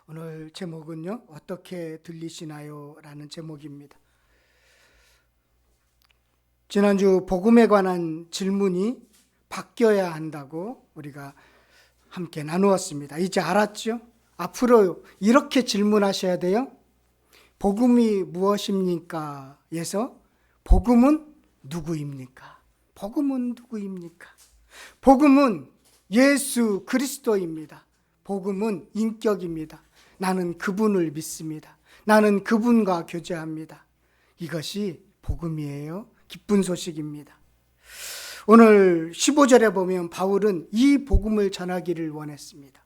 오늘 제목은요, 어떻게 들리시나요? 라는 제목입니다. 지난주 복음에 관한 질문이 바뀌어야 한다고 우리가 함께 나누었습니다. 이제 알았죠? 앞으로 이렇게 질문하셔야 돼요. 복음이 무엇입니까? 에서 복음은 누구입니까? 복음은 누구입니까? 복음은 예수 그리스도입니다. 복음은 인격입니다. 나는 그분을 믿습니다. 나는 그분과 교제합니다. 이것이 복음이에요. 기쁜 소식입니다. 오늘 15절에 보면 바울은 이 복음을 전하기를 원했습니다.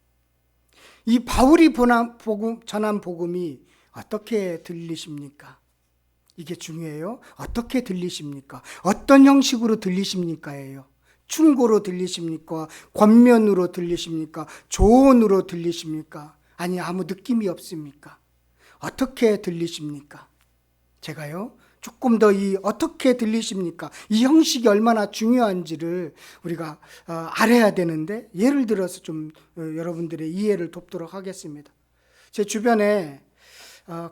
이 바울이 전한 복음이 어떻게 들리십니까? 이게 중요해요. 어떻게 들리십니까? 어떤 형식으로 들리십니까?예요. 충고로 들리십니까? 권면으로 들리십니까? 조언으로 들리십니까? 아니, 아무 느낌이 없습니까? 어떻게 들리십니까? 제가요, 조금 더 이 어떻게 들리십니까? 이 형식이 얼마나 중요한지를 우리가 알아야 되는데, 예를 들어서 좀 여러분들의 이해를 돕도록 하겠습니다. 제 주변에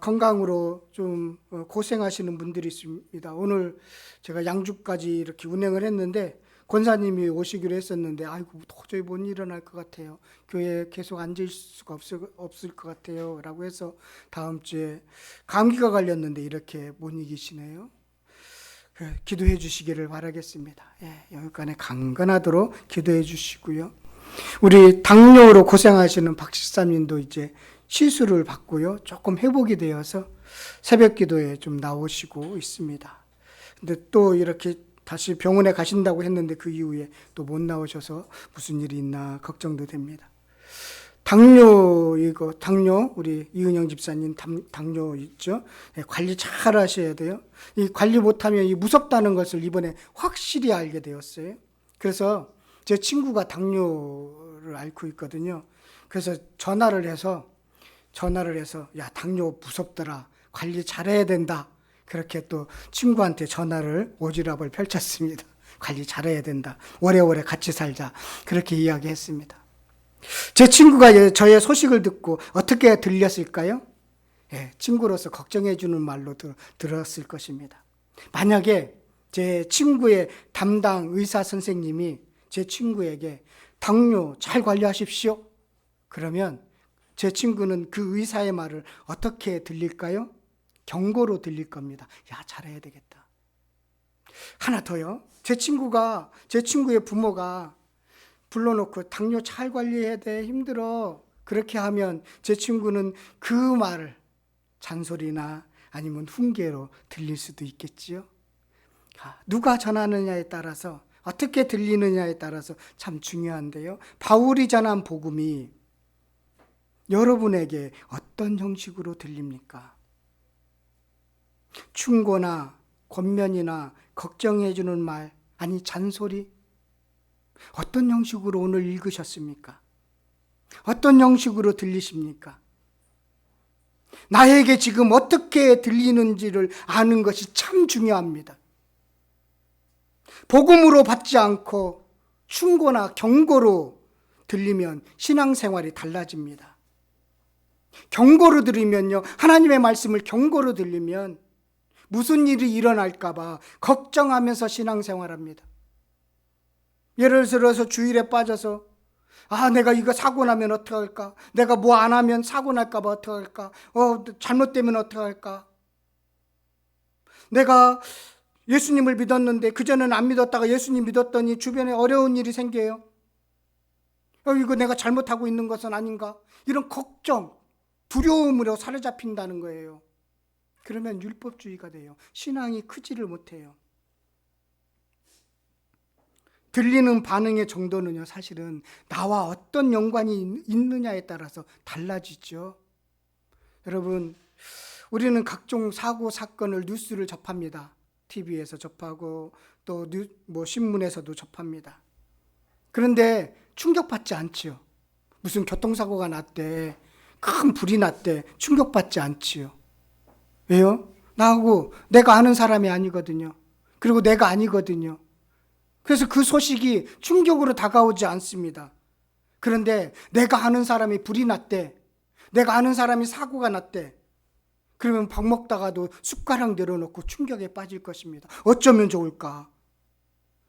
건강으로 좀 고생하시는 분들이 있습니다. 오늘 제가 양주까지 이렇게 운행을 했는데 권사님이 오시기로 했었는데, 아이고 도저히 못 일어날 것 같아요. 교회에 계속 앉을 수가 없을 것 같아요 라고 해서 다음 주에 감기가 걸렸는데 이렇게 못 이기시네요. 기도해 주시기를 바라겠습니다. 여기까지 강건하도록 기도해 주시고요. 우리 당뇨로 고생하시는 박 식사님도 이제 시술을 받고요, 조금 회복이 되어서 새벽 기도에 좀 나오시고 있습니다. 근데 또 이렇게 다시 병원에 가신다고 했는데 그 이후에 또 못 나오셔서 무슨 일이 있나 걱정도 됩니다. 당뇨 우리 이은영 집사님 당뇨 있죠? 관리 잘 하셔야 돼요. 이 관리 못하면 이 무섭다는 것을 이번에 확실히 알게 되었어요. 그래서 제 친구가 당뇨를 앓고 있거든요. 그래서 전화를 해서 야, 당뇨 무섭더라, 관리 잘해야 된다, 그렇게 또 친구한테 전화를 오지랖을 펼쳤습니다. 관리 잘해야 된다, 오래오래 같이 살자, 그렇게 이야기했습니다. 제 친구가 저의 소식을 듣고 어떻게 들렸을까요? 친구로서 걱정해 주는 말로 들었을 것입니다. 만약에 제 친구의 담당 의사 선생님이 제 친구에게 당뇨 잘 관리하십시오, 그러면 제 친구는 그 의사의 말을 어떻게 들릴까요? 경고로 들릴 겁니다. 야, 잘해야 되겠다. 하나 더요. 제 친구의 부모가 불러놓고 당뇨 잘 관리해야 돼, 힘들어, 그렇게 하면 제 친구는 그 말을 잔소리나 아니면 훈계로 들릴 수도 있겠지요. 누가 전하느냐에 따라서, 어떻게 들리느냐에 따라서 참 중요한데요. 바울이 전한 복음이 여러분에게 어떤 형식으로 들립니까? 충고나 권면이나 걱정해 주는 말, 아니 잔소리? 어떤 형식으로 오늘 읽으셨습니까? 어떤 형식으로 들리십니까? 나에게 지금 어떻게 들리는지를 아는 것이 참 중요합니다. 복음으로 받지 않고 충고나 경고로 들리면 신앙생활이 달라집니다. 경고로 들으면요, 하나님의 말씀을 경고로 들리면 무슨 일이 일어날까 봐 걱정하면서 신앙생활합니다. 예를 들어서 주일에 빠져서 내가 이거 사고 나면 어떡할까? 내가 뭐 안 하면 사고 날까 봐 어떡할까? 잘못되면 어떡할까? 내가 예수님을 믿었는데 그전에는 안 믿었다가 예수님 믿었더니 주변에 어려운 일이 생겨요. 이거 내가 잘못하고 있는 것은 아닌가? 이런 걱정, 두려움으로 사로잡힌다는 거예요. 그러면 율법주의가 돼요. 신앙이 크지를 못해요. 들리는 반응의 정도는요, 사실은 나와 어떤 연관이 있느냐에 따라서 달라지죠. 여러분, 우리는 각종 사고 사건을 뉴스를 접합니다. TV에서 접하고 또 신문에서도 접합니다. 그런데 충격받지 않지요. 무슨 교통사고가 났대, 큰 불이 났대, 충격받지 않지요. 왜요? 나하고 내가 아는 사람이 아니거든요. 그리고 내가 아니거든요. 그래서 그 소식이 충격으로 다가오지 않습니다. 그런데 내가 아는 사람이 불이 났대, 내가 아는 사람이 사고가 났대. 그러면 밥 먹다가도 숟가락 내려놓고 충격에 빠질 것입니다. 어쩌면 좋을까?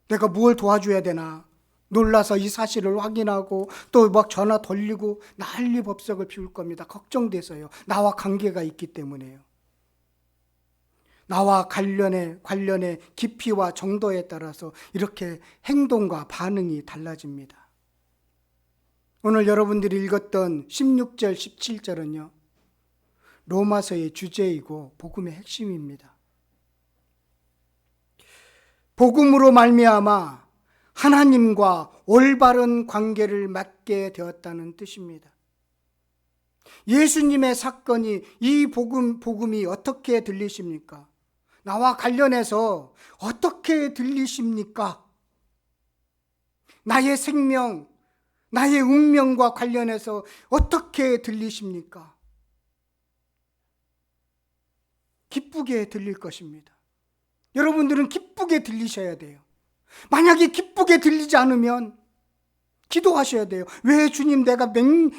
내가 뭘 도와줘야 되나? 놀라서 이 사실을 확인하고 또 막 전화 돌리고 난리법석을 피울 겁니다. 걱정돼서요. 나와 관계가 있기 때문에요. 나와 관련의 깊이와 정도에 따라서 이렇게 행동과 반응이 달라집니다. 오늘 여러분들이 읽었던 16절, 17절은요. 로마서의 주제이고 복음의 핵심입니다. 복음으로 말미암아 하나님과 올바른 관계를 맺게 되었다는 뜻입니다. 예수님의 사건이 이 복음이 어떻게 들리십니까? 나와 관련해서 어떻게 들리십니까? 나의 생명, 나의 운명과 관련해서 어떻게 들리십니까? 기쁘게 들릴 것입니다. 여러분들은 기쁘게 들리셔야 돼요. 만약에 기쁘게 들리지 않으면 기도하셔야 돼요. 왜 주님 내가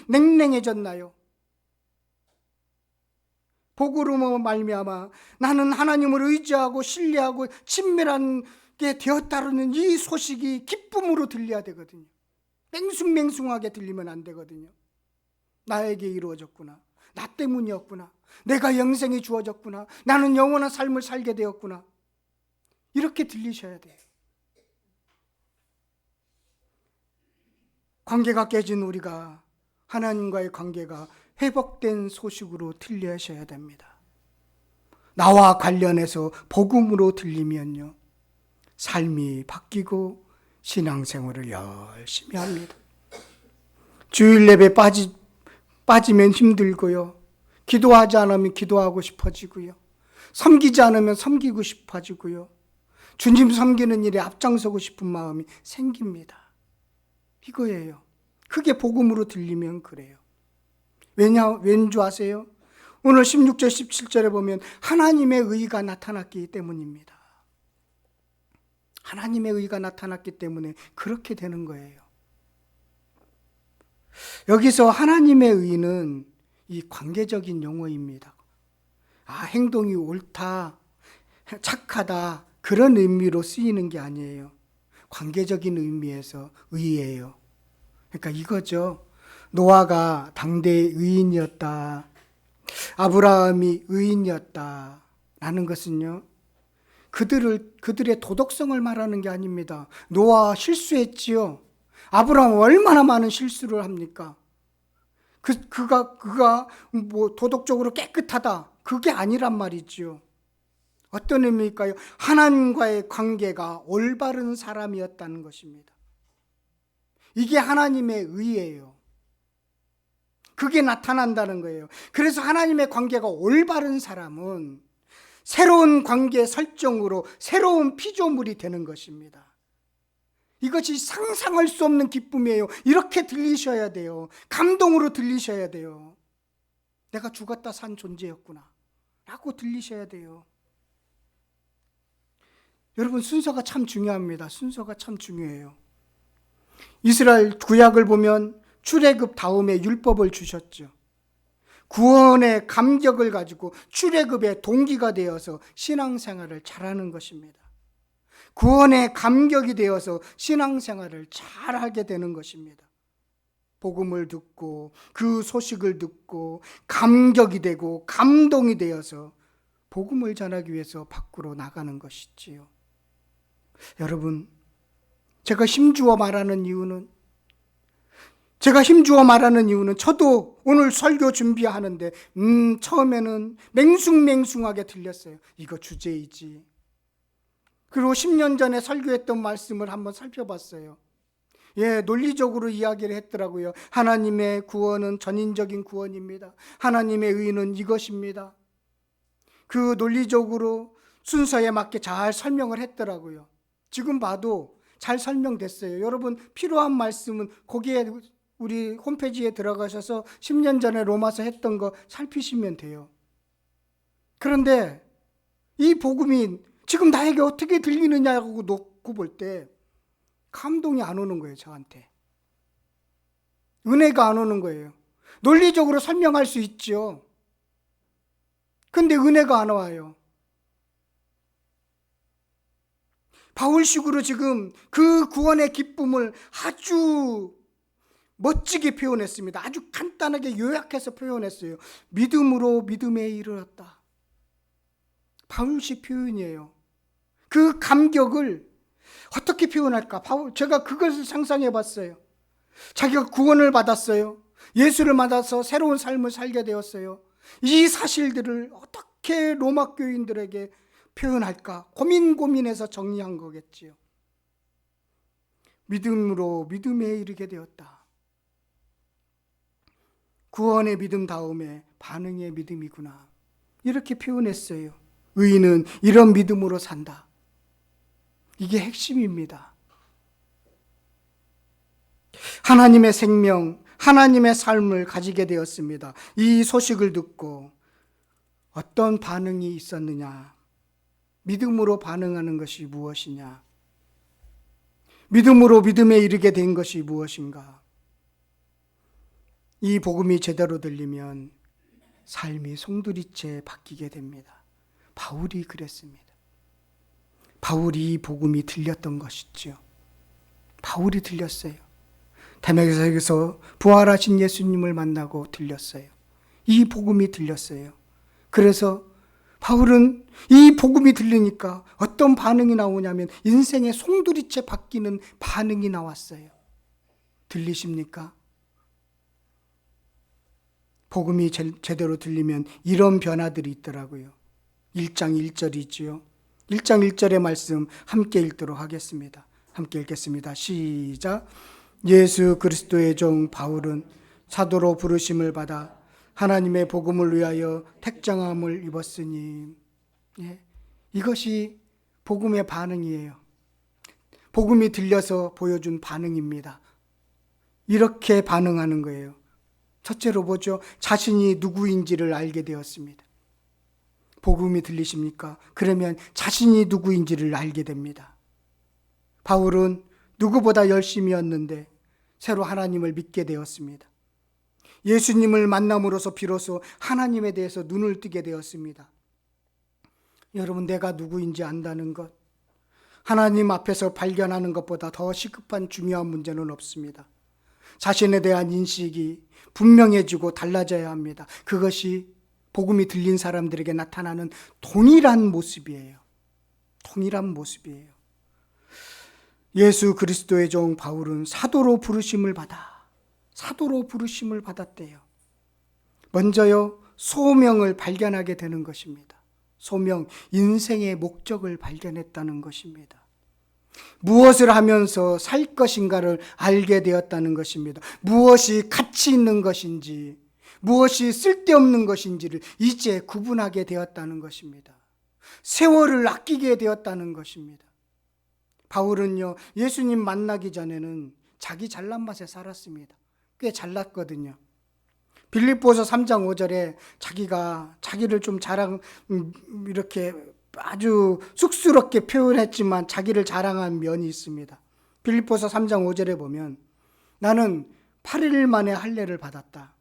냉랭해졌나요? 복으로 말미암아 나는 하나님을 의지하고 신뢰하고 친밀하게 되었다는 이 소식이 기쁨으로 들려야 되거든요. 맹숭맹숭하게 들리면 안 되거든요. 나에게 이루어졌구나. 나 때문이었구나. 내가 영생이 주어졌구나. 나는 영원한 삶을 살게 되었구나. 이렇게 들리셔야 돼요. 관계가 깨진 우리가 하나님과의 관계가 회복된 소식으로 들려셔야 됩니다. 나와 관련해서 복음으로 들리면요. 삶이 바뀌고 신앙생활을 열심히 합니다. 주일 예배 빠지면 힘들고요. 기도하지 않으면 기도하고 싶어지고요. 섬기지 않으면 섬기고 싶어지고요. 주님 섬기는 일에 앞장서고 싶은 마음이 생깁니다. 이거예요. 그게 복음으로 들리면 그래요. 왠 줄 아세요? 오늘 16절 17절에 보면 하나님의 의가 나타났기 때문입니다. 하나님의 의가 나타났기 때문에 그렇게 되는 거예요. 여기서 하나님의 의는 이 관계적인 용어입니다. 행동이 옳다, 착하다 그런 의미로 쓰이는 게 아니에요. 관계적인 의미에서 의예요. 그러니까 이거죠. 노아가 당대의 의인이었다. 아브라함이 의인이었다. 라는 것은요. 그들의 도덕성을 말하는 게 아닙니다. 노아 실수했지요. 아브라함 얼마나 많은 실수를 합니까? 그가 뭐 도덕적으로 깨끗하다. 그게 아니란 말이지요. 어떤 의미일까요? 하나님과의 관계가 올바른 사람이었다는 것입니다. 이게 하나님의 의예요. 그게 나타난다는 거예요. 그래서 하나님의 관계가 올바른 사람은 새로운 관계 설정으로 새로운 피조물이 되는 것입니다. 이것이 상상할 수 없는 기쁨이에요. 이렇게 들리셔야 돼요. 감동으로 들리셔야 돼요. 내가 죽었다 산 존재였구나 라고 들리셔야 돼요. 여러분, 순서가 참 중요합니다. 순서가 참 중요해요. 이스라엘 구약을 보면 출애굽 다음에 율법을 주셨죠. 구원의 감격을 가지고 출애굽의 동기가 되어서 신앙생활을 잘하는 것입니다. 구원의 감격이 되어서 신앙생활을 잘하게 되는 것입니다. 복음을 듣고 그 소식을 듣고 감격이 되고 감동이 되어서 복음을 전하기 위해서 밖으로 나가는 것이지요. 여러분, 제가 힘주어 말하는 이유는 저도 오늘 설교 준비하는데 처음에는 맹숭맹숭하게 들렸어요. 이거 주제이지. 그리고 10년 전에 설교했던 말씀을 한번 살펴봤어요. 논리적으로 이야기를 했더라고요. 하나님의 구원은 전인적인 구원입니다. 하나님의 의는 이것입니다. 그 논리적으로 순서에 맞게 잘 설명을 했더라고요. 지금 봐도 잘 설명됐어요. 여러분, 필요한 말씀은 거기에 우리 홈페이지에 들어가셔서 10년 전에 로마서 했던 거 살피시면 돼요. 그런데 이 복음이 지금 나에게 어떻게 들리느냐고 놓고 볼 때 감동이 안 오는 거예요. 저한테 은혜가 안 오는 거예요. 논리적으로 설명할 수 있죠. 근데 은혜가 안 와요. 바울식으로 지금 그 구원의 기쁨을 아주 멋지게 표현했습니다. 아주 간단하게 요약해서 표현했어요. 믿음으로 믿음에 이르렀다. 바울식 표현이에요. 그 감격을 어떻게 표현할까? 제가 그것을 상상해 봤어요. 자기가 구원을 받았어요. 예수를 만나서 새로운 삶을 살게 되었어요. 이 사실들을 어떻게 로마 교인들에게 표현할까? 고민해서 정리한 거겠지요. 믿음으로 믿음에 이르게 되었다. 구원의 믿음 다음에 반응의 믿음이구나. 이렇게 표현했어요. 의인은 이런 믿음으로 산다. 이게 핵심입니다. 하나님의 생명, 하나님의 삶을 가지게 되었습니다. 이 소식을 듣고 어떤 반응이 있었느냐? 믿음으로 반응하는 것이 무엇이냐? 믿음으로 믿음에 이르게 된 것이 무엇인가? 이 복음이 제대로 들리면 삶이 송두리째 바뀌게 됩니다. 바울이 그랬습니다. 바울이 이 복음이 들렸던 것이죠. 바울이 들렸어요. 다메섹에서 부활하신 예수님을 만나고 들렸어요. 이 복음이 들렸어요. 그래서 바울은 이 복음이 들리니까 어떤 반응이 나오냐면 인생의 송두리째 바뀌는 반응이 나왔어요. 들리십니까? 복음이 제대로 들리면 이런 변화들이 있더라고요. 1장 1절이지요. 1장 1절의 말씀 함께 읽도록 하겠습니다. 함께 읽겠습니다. 시작. 예수 그리스도의 종 바울은 사도로 부르심을 받아 하나님의 복음을 위하여 택정함을 입었으니. 예, 이것이 복음의 반응이에요. 복음이 들려서 보여준 반응입니다. 이렇게 반응하는 거예요. 첫째로 보죠. 자신이 누구인지를 알게 되었습니다. 복음이 들리십니까? 그러면 자신이 누구인지를 알게 됩니다. 바울은 누구보다 열심이었는데 새로 하나님을 믿게 되었습니다. 예수님을 만남으로써 비로소 하나님에 대해서 눈을 뜨게 되었습니다. 여러분, 내가 누구인지 안다는 것, 하나님 앞에서 발견하는 것보다 더 시급한 중요한 문제는 없습니다. 자신에 대한 인식이 분명해지고 달라져야 합니다. 그것이 복음이 들린 사람들에게 나타나는 동일한 모습이에요. 동일한 모습이에요. 예수 그리스도의 종 바울은 사도로 부르심을 받았대요. 먼저요, 소명을 발견하게 되는 것입니다. 소명, 인생의 목적을 발견했다는 것입니다. 무엇을 하면서 살 것인가를 알게 되었다는 것입니다. 무엇이 가치 있는 것인지, 무엇이 쓸데없는 것인지를 이제 구분하게 되었다는 것입니다. 세월을 아끼게 되었다는 것입니다. 바울은요, 예수님 만나기 전에는 자기 잘난 맛에 살았습니다. 꽤 잘났거든요. 빌립보서 3장 5절에 자기를 좀 이렇게 아주 쑥스럽게 표현했지만 자기를 자랑한 면이 있습니다. 빌립보서 3장 5절에 보면 나는 8일 만에 할례를 받았다.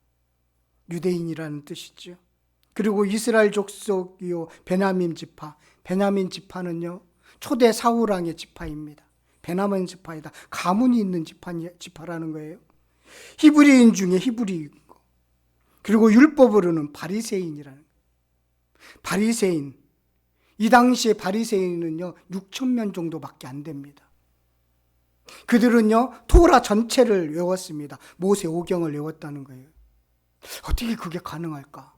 유대인이라는 뜻이죠. 그리고 이스라엘 족속이요 베냐민 지파는요 초대 사울왕의 지파입니다. 베냐민 지파이다. 가문이 있는 지파라는 거예요. 히브리인 중에 히브리이고, 그리고 율법으로는 바리새인이라는 거예요. 바리새인, 이 당시에 바리새인은요 6,000명 정도밖에 안 됩니다. 그들은요 토라 전체를 외웠습니다. 모세오경을 외웠다는 거예요. 어떻게 그게 가능할까?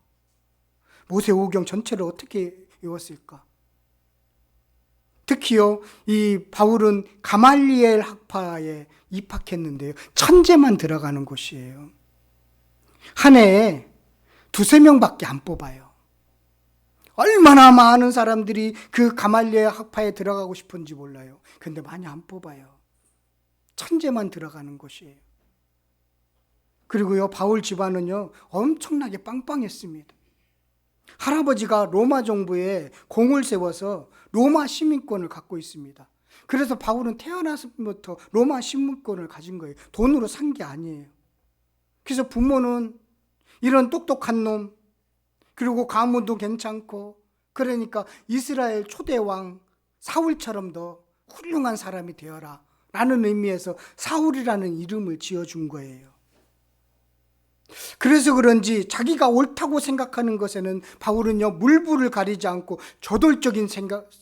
모세오경 전체를 어떻게 외웠을까? 특히요 이 바울은 가말리엘 학파에 입학했는데요, 천재만 들어가는 곳이에요. 한 해에 2-3명밖에 안 뽑아요. 얼마나 많은 사람들이 그 가말리엘 학파에 들어가고 싶은지 몰라요. 근데 많이 안 뽑아요. 천재만 들어가는 곳이에요. 그리고요 바울 집안은요 엄청나게 빵빵했습니다. 할아버지가 로마 정부에 공을 세워서 로마 시민권을 갖고 있습니다. 그래서 바울은 태어나서부터 로마 시민권을 가진 거예요. 돈으로 산 게 아니에요. 그래서 부모는 이런 똑똑한 놈, 그리고 가문도 괜찮고, 그러니까 이스라엘 초대왕 사울처럼 더 훌륭한 사람이 되어라 라는 의미에서 사울이라는 이름을 지어준 거예요. 그래서 그런지 자기가 옳다고 생각하는 것에는 바울은요, 물불을 가리지 않고 저돌적인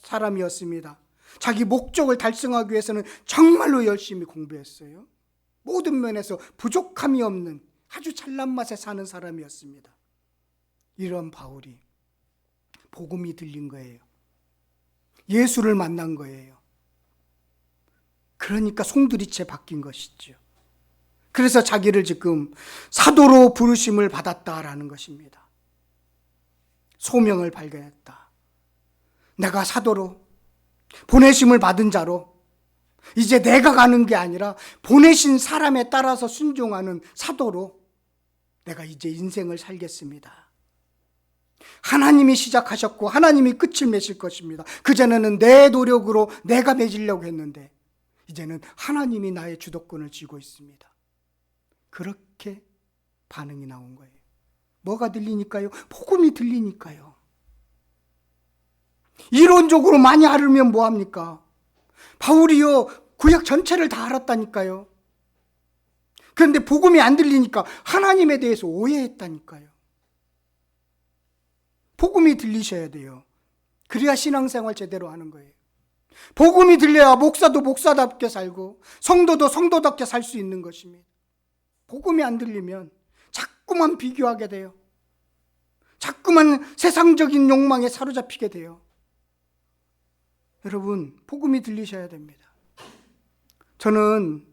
사람이었습니다. 자기 목적을 달성하기 위해서는 정말로 열심히 공부했어요. 모든 면에서 부족함이 없는 아주 잘난 맛에 사는 사람이었습니다. 이런 바울이 복음이 들린 거예요. 예수를 만난 거예요. 그러니까 송두리째 바뀐 것이죠. 그래서 자기를 지금 사도로 부르심을 받았다라는 것입니다. 소명을 발견했다. 내가 사도로 보내심을 받은 자로 이제 내가 가는 게 아니라 보내신 사람에 따라서 순종하는 사도로 내가 이제 인생을 살겠습니다. 하나님이 시작하셨고 하나님이 끝을 맺을 것입니다. 그전에는 내 노력으로 내가 맺으려고 했는데 이제는 하나님이 나의 주도권을 쥐고 있습니다. 그렇게 반응이 나온 거예요. 뭐가 들리니까요? 복음이 들리니까요. 이론적으로 많이 알으면 뭐합니까? 바울이요, 구약 전체를 다 알았다니까요. 그런데 복음이 안 들리니까 하나님에 대해서 오해했다니까요. 복음이 들리셔야 돼요. 그래야 신앙생활 제대로 하는 거예요. 복음이 들려야 목사도 목사답게 살고 성도도 성도답게 살 수 있는 것입니다. 복음이 안 들리면 자꾸만 비교하게 돼요. 자꾸만 세상적인 욕망에 사로잡히게 돼요. 여러분, 복음이 들리셔야 됩니다. 저는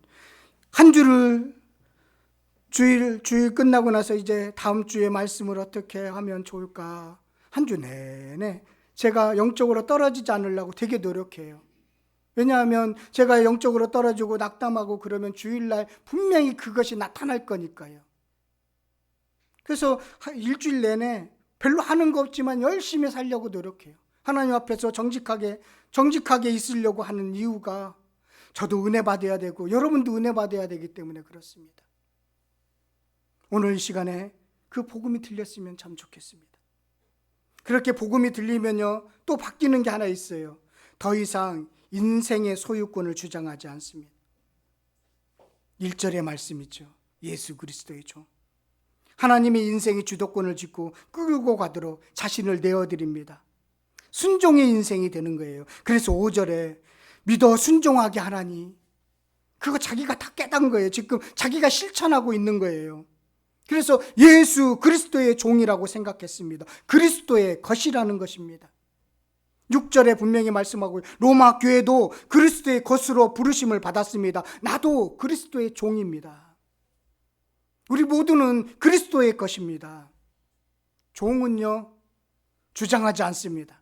한 주를 주일 끝나고 나서 이제 다음 주에 말씀을 어떻게 하면 좋을까, 한 주 내내 제가 영적으로 떨어지지 않으려고 되게 노력해요. 왜냐하면 제가 영적으로 떨어지고 낙담하고 그러면 주일날 분명히 그것이 나타날 거니까요. 그래서 일주일 내내 별로 하는 거 없지만 열심히 살려고 노력해요. 하나님 앞에서 정직하게 있으려고 하는 이유가 저도 은혜 받아야 되고 여러분도 은혜 받아야 되기 때문에 그렇습니다. 오늘 이 시간에 그 복음이 들렸으면 참 좋겠습니다. 그렇게 복음이 들리면요, 또 바뀌는 게 하나 있어요. 더 이상 인생의 소유권을 주장하지 않습니다. 1절의 말씀이죠. 예수 그리스도의 종. 하나님의 인생의 주도권을 쥐고 끌고 가도록 자신을 내어드립니다. 순종의 인생이 되는 거예요. 그래서 5절에 믿어 순종하게 하나니, 그거 자기가 다 깨달은 거예요. 지금 자기가 실천하고 있는 거예요. 그래서 예수 그리스도의 종이라고 생각했습니다. 그리스도의 것이라는 것입니다. 6절에 분명히 말씀하고 로마 교회도 그리스도의 것으로 부르심을 받았습니다. 나도 그리스도의 종입니다. 우리 모두는 그리스도의 것입니다. 종은요, 주장하지 않습니다.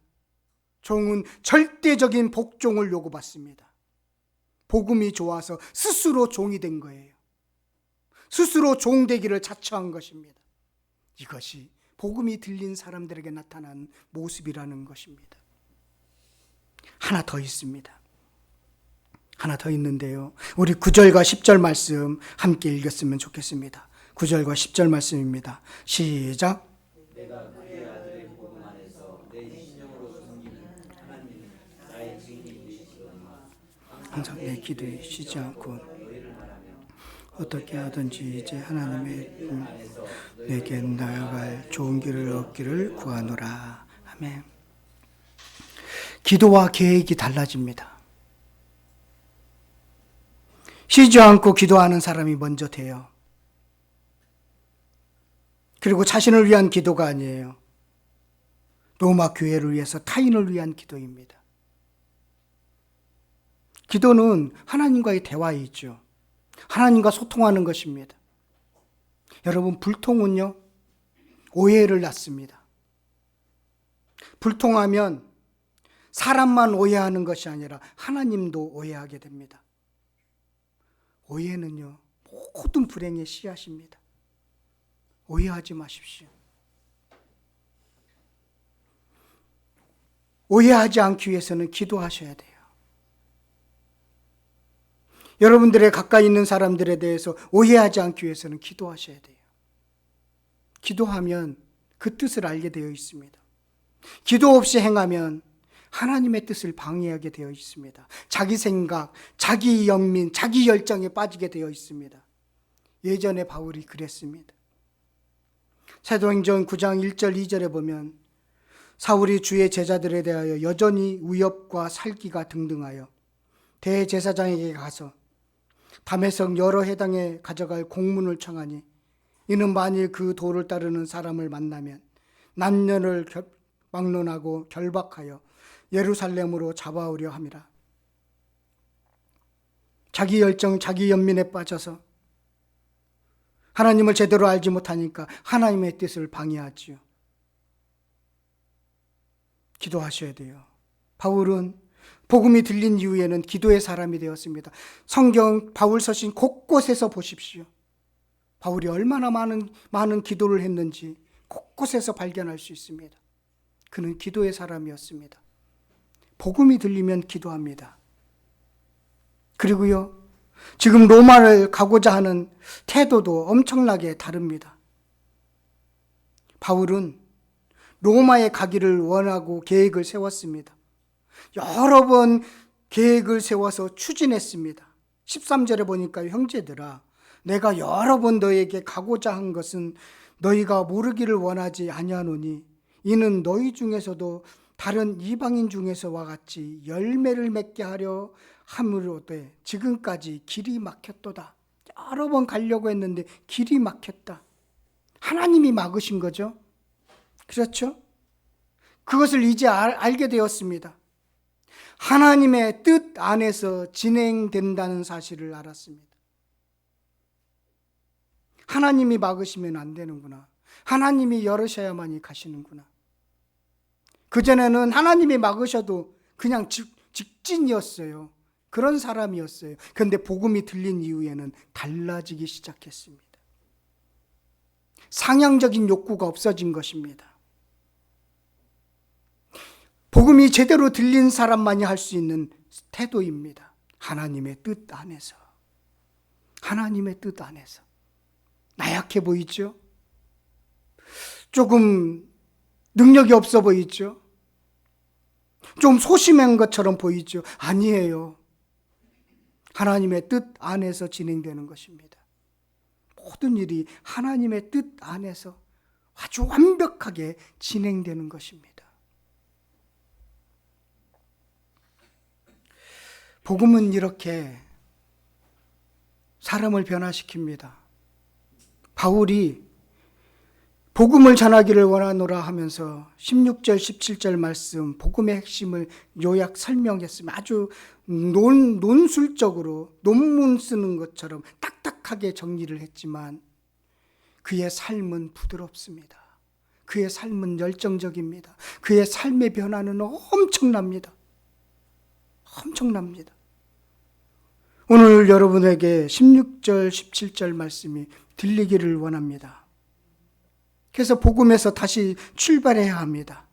종은 절대적인 복종을 요구받습니다. 복음이 좋아서 스스로 종이 된 거예요. 스스로 종되기를 자처한 것입니다. 이것이 복음이 들린 사람들에게 나타난 모습이라는 것입니다. 하나 더 있습니다. 하나 더 있는데요, 우리 9절과 10절 말씀 함께 읽었으면 좋겠습니다. 9절과 10절 말씀입니다. 시작. 내가 그의 아들의 복음 안에서 내 신령으로 섬기는 하나님 나의 증인이 되시오니 항상 내 기도에 쉬지 않고 어떻게 하든지 이제 하나님의 내게 나아갈 좋은 길을 얻기를 구하노라. 아멘. 기도와 계획이 달라집니다. 쉬지 않고 기도하는 사람이 먼저 돼요. 그리고 자신을 위한 기도가 아니에요. 로마 교회를 위해서 타인을 위한 기도입니다. 기도는 하나님과의 대화이죠. 하나님과 소통하는 것입니다. 여러분, 불통은요, 오해를 낳습니다. 불통하면 사람만 오해하는 것이 아니라 하나님도 오해하게 됩니다. 오해는요, 모든 불행의 씨앗입니다. 오해하지 마십시오. 오해하지 않기 위해서는 기도하셔야 돼요. 여러분들의 가까이 있는 사람들에 대해서 오해하지 않기 위해서는 기도하셔야 돼요. 기도하면 그 뜻을 알게 되어 있습니다. 기도 없이 행하면 하나님의 뜻을 방해하게 되어 있습니다. 자기 생각, 자기 연민, 자기 열정에 빠지게 되어 있습니다. 예전에 바울이 그랬습니다. 사도행전 9장 1절 2절에 보면 사울이 주의 제자들에 대하여 여전히 위협과 살기가 등등하여 대제사장에게 가서 다메섹 여러 해당에 가져갈 공문을 청하니 이는 만일 그 도를 따르는 사람을 만나면 남녀를 막론하고 결박하여 예루살렘으로 잡아오려 함이라. 자기 열정, 자기 연민에 빠져서 하나님을 제대로 알지 못하니까 하나님의 뜻을 방해하지요. 기도하셔야 돼요. 바울은 복음이 들린 이후에는 기도의 사람이 되었습니다. 성경 바울 서신 곳곳에서 보십시오. 바울이 얼마나 많은 기도를 했는지 곳곳에서 발견할 수 있습니다. 그는 기도의 사람이었습니다. 복음이 들리면 기도합니다. 그리고요, 지금 로마를 가고자 하는 태도도 엄청나게 다릅니다. 바울은 로마에 가기를 원하고 계획을 세웠습니다. 여러 번 계획을 세워서 추진했습니다. 13절에 보니까 형제들아, 내가 여러 번 너에게 가고자 한 것은 너희가 모르기를 원하지 아니하노니 이는 너희 중에서도 다른 이방인 중에서와 같이 열매를 맺게 하려 함으로되 지금까지 길이 막혔도다. 여러 번 가려고 했는데 길이 막혔다. 하나님이 막으신 거죠. 그렇죠? 그것을 이제 알게 되었습니다. 하나님의 뜻 안에서 진행된다는 사실을 알았습니다. 하나님이 막으시면 안 되는구나. 하나님이 열으셔야만이 가시는구나. 그전에는 하나님이 막으셔도 그냥 직진이었어요. 그런 사람이었어요. 그런데 복음이 들린 이후에는 달라지기 시작했습니다. 상향적인 욕구가 없어진 것입니다. 복음이 제대로 들린 사람만이 할 수 있는 태도입니다. 하나님의 뜻 안에서. 하나님의 뜻 안에서. 나약해 보이죠? 조금 능력이 없어 보이죠? 좀 소심한 것처럼 보이죠? 아니에요. 하나님의 뜻 안에서 진행되는 것입니다. 모든 일이 하나님의 뜻 안에서 아주 완벽하게 진행되는 것입니다. 복음은 이렇게 사람을 변화시킵니다. 바울이 복음을 전하기를 원하노라 하면서 16절, 17절 말씀, 복음의 핵심을 요약 설명했으면 아주 논술적으로 논문 쓰는 것처럼 딱딱하게 정리를 했지만 그의 삶은 부드럽습니다. 그의 삶은 열정적입니다. 그의 삶의 변화는 엄청납니다. 엄청납니다. 오늘 여러분에게 16절, 17절 말씀이 들리기를 원합니다. 그래서 복음에서 다시 출발해야 합니다.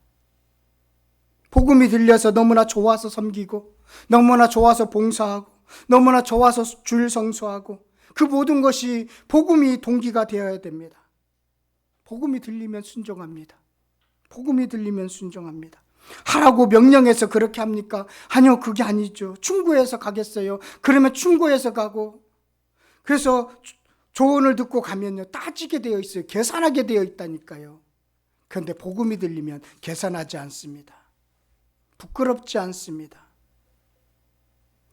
복음이 들려서 너무나 좋아서 섬기고, 너무나 좋아서 봉사하고, 너무나 좋아서 주일 성수하고, 그 모든 것이 복음이 동기가 되어야 됩니다. 복음이 들리면 순종합니다. 복음이 들리면 순종합니다. 하라고 명령해서 그렇게 합니까? 아니요, 그게 아니죠. 충고해서 가겠어요. 그러면 충고해서 가고, 그래서 조언을 듣고 가면요, 따지게 되어 있어요. 계산하게 되어 있다니까요. 그런데 복음이 들리면 계산하지 않습니다. 부끄럽지 않습니다.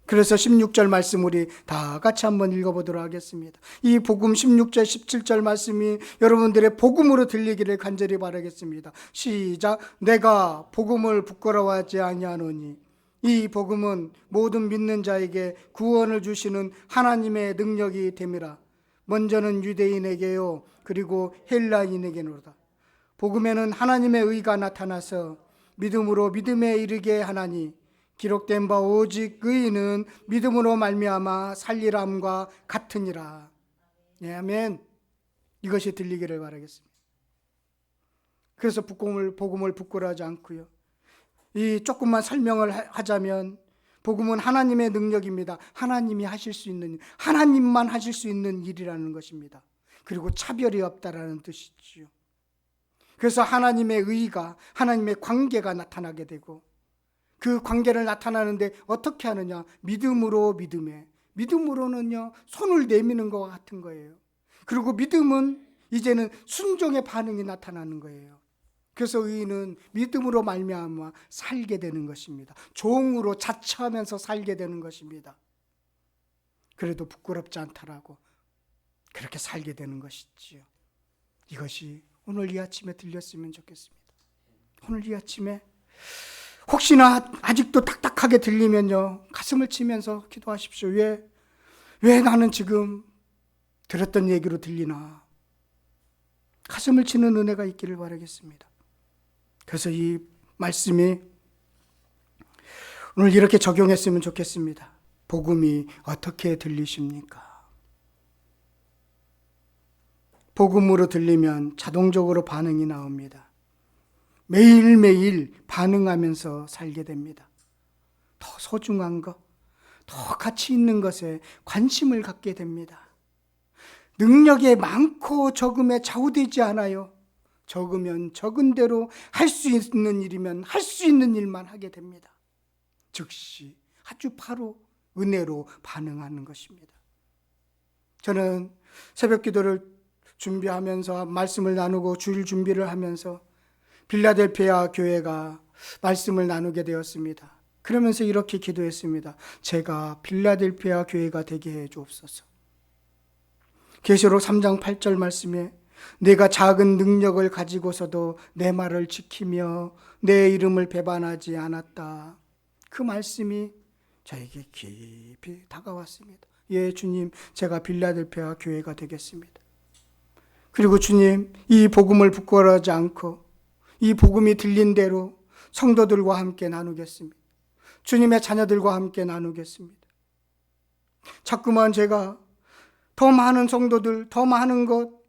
그래서 16절 말씀 우리 다 같이 한번 읽어보도록 하겠습니다. 이 복음 16절 17절 말씀이 여러분들의 복음으로 들리기를 간절히 바라겠습니다. 시작. 내가 복음을 부끄러워하지 아니하노니 이 복음은 모든 믿는 자에게 구원을 주시는 하나님의 능력이 됨이라. 먼저는 유대인에게요 그리고 헬라인에게노라. 복음에는 하나님의 의가 나타나서 믿음으로 믿음에 이르게 하나니 기록된 바 오직 의인은 믿음으로 말미암아 살리람과 같으니라. 네, 아멘. 이것이 들리기를 바라겠습니다. 그래서 복음을 부끄러워하지 않고요. 이 조금만 설명을 하자면 복음은 하나님의 능력입니다. 하나님이 하실 수 있는, 하나님만 하실 수 있는 일이라는 것입니다. 그리고 차별이 없다라는 뜻이지요. 그래서 하나님의 의가, 하나님의 관계가 나타나게 되고, 그 관계를 나타나는데 어떻게 하느냐? 믿음으로 믿음에. 믿음으로는요, 손을 내미는 것과 같은 거예요. 그리고 믿음은 이제는 순종의 반응이 나타나는 거예요. 그래서 의인은 믿음으로 말미암아 살게 되는 것입니다. 종으로 자처하면서 살게 되는 것입니다. 그래도 부끄럽지 않다라고 그렇게 살게 되는 것이지요. 이것이 오늘 이 아침에 들렸으면 좋겠습니다. 오늘 이 아침에 혹시나 아직도 딱딱하게 들리면요, 가슴을 치면서 기도하십시오. 왜 나는 지금 들었던 얘기로 들리나? 가슴을 치는 은혜가 있기를 바라겠습니다. 그래서 이 말씀이 오늘 이렇게 적용했으면 좋겠습니다. 복음이 어떻게 들리십니까? 복음으로 들리면 자동적으로 반응이 나옵니다. 매일매일 반응하면서 살게 됩니다. 더 소중한 것, 더 가치 있는 것에 관심을 갖게 됩니다. 능력에 많고 적음에 좌우되지 않아요. 적으면 적은 대로 할 수 있는 일이면 할 수 있는 일만 하게 됩니다. 즉시 아주 바로 은혜로 반응하는 것입니다. 저는 새벽 기도를 준비하면서 말씀을 나누고 주일 준비를 하면서 빌라델피아 교회가 말씀을 나누게 되었습니다. 그러면서 이렇게 기도했습니다. 제가 빌라델피아 교회가 되게 해 주옵소서. 계시록 3장 8절 말씀에 내가 작은 능력을 가지고서도 내 말을 지키며 내 이름을 배반하지 않았다. 그 말씀이 저에게 깊이 다가왔습니다. 예, 주님, 제가 빌라델피아 교회가 되겠습니다. 그리고 주님, 이 복음을 부끄러워하지 않고 이 복음이 들린 대로 성도들과 함께 나누겠습니다. 주님의 자녀들과 함께 나누겠습니다. 자꾸만 제가 더 많은 성도들, 더 많은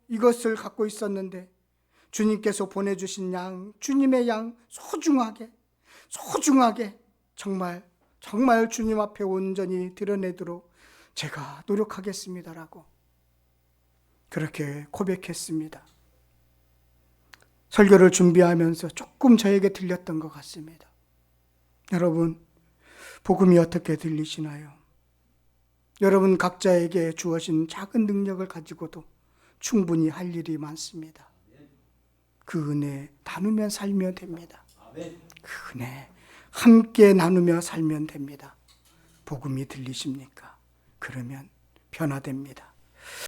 이것을 갖고 있었는데 주님께서 보내주신 양, 주님의 양 소중하게 정말 주님 앞에 온전히 드러내도록 제가 노력하겠습니다라고 그렇게 고백했습니다. 설교를 준비하면서 조금 저에게 들렸던 것 같습니다. 여러분, 복음이 어떻게 들리시나요? 여러분 각자에게 주어진 작은 능력을 가지고도 충분히 할 일이 많습니다. 그 은혜 나누며 살면 됩니다. 그 은혜 함께 나누며 살면 됩니다. 복음이 들리십니까? 그러면 변화됩니다.